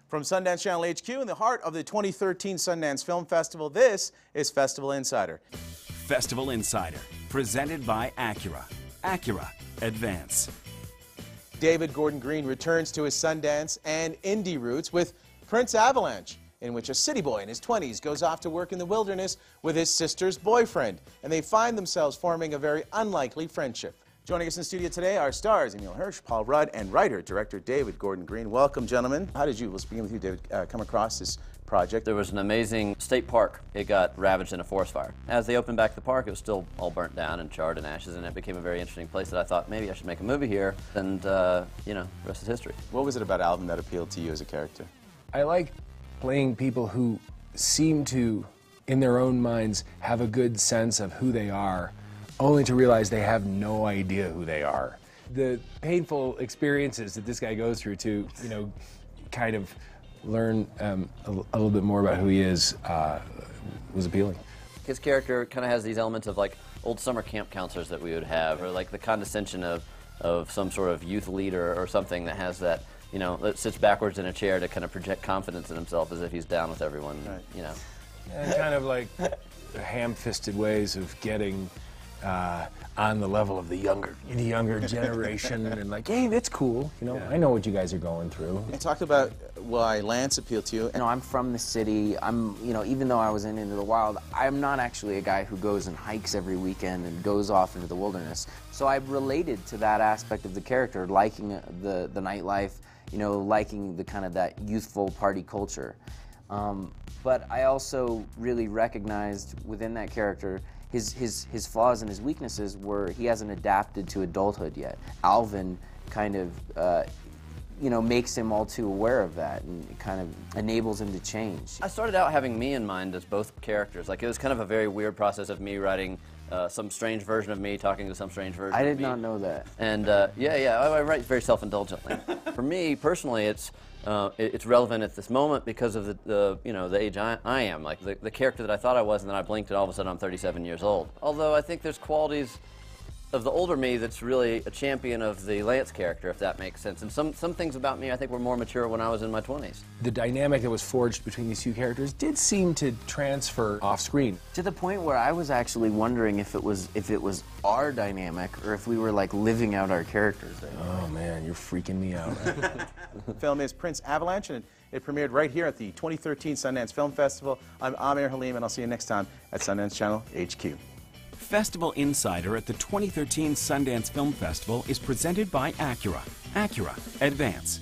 From Sundance Channel HQ in the heart of the 2013 Sundance Film Festival, this is Festival Insider. Festival Insider, presented by Acura. Acura, advance. David Gordon Green returns to his Sundance and indie roots with Prince Avalanche, in which a city boy in his 20s goes off to work in the wilderness with his sister's boyfriend, and they find themselves forming a very unlikely friendship. Joining us in the studio today are stars Emile Hirsch, Paul Rudd, and writer-director David Gordon Green. Welcome, gentlemen. How did you, let's begin with you, David, come across this project? There was an amazing state park. It got ravaged in a forest fire. As they opened back the park, it was still all burnt down and charred and ashes, and it became a very interesting place that I thought maybe I should make a movie here, and, you know, the rest is history. What was it about Alvin that appealed to you as a character? I like playing people who seem to, in their own minds, have a good sense of who they are, only to realize they have no idea who they are. The painful experiences that this guy goes through to, you know, kind of learn a little bit more about who he is was appealing. His character kind of has these elements of like old summer camp counselors that we would have, or like the condescension of some sort of youth leader or something that has that, you know, that sits backwards in a chair to kind of project confidence in himself as if he's down with everyone, right. You know. And kind of like ham-fisted ways of getting on the level of the younger generation, and like, hey, that's cool. You know, yeah. I know what you guys are going through. And talk about why Lance appealed to you. You know, I'm from the city. You know, even though I was in Into the Wild, I'm not actually a guy who goes and hikes every weekend and goes off into the wilderness. So I related to that aspect of the character, liking the nightlife, you know, liking the kind of that youthful party culture. But I also really recognized within that character his flaws and his weaknesses were he hasn't adapted to adulthood yet. Alvin kind of, you know, makes him all too aware of that and kind of enables him to change. I started out having me in mind as both characters. Like, it was kind of a very weird process of me writing some strange version of me talking to some strange version of me. I did not know that. And yeah, I write very self-indulgently. For me, personally, it's relevant at this moment because of the you know, the age I am, like the character that I thought I was, and then I blinked and all of a sudden I'm 37 years old. Although I think there's qualities of the older me that's really a champion of the Lance character, if that makes sense. And some things about me I think were more mature when I was in my 20s. The dynamic that was forged between these two characters did seem to transfer off screen. To the point where I was actually wondering if it was our dynamic or if we were like living out our characters. Oh man, you're freaking me out. The film is Prince Avalanche, and it premiered right here at the 2013 Sundance Film Festival. I'm Amir Halim, and I'll see you next time at Sundance Channel HQ. Festival Insider at the 2013 Sundance Film Festival is presented by Acura. Acura, advance.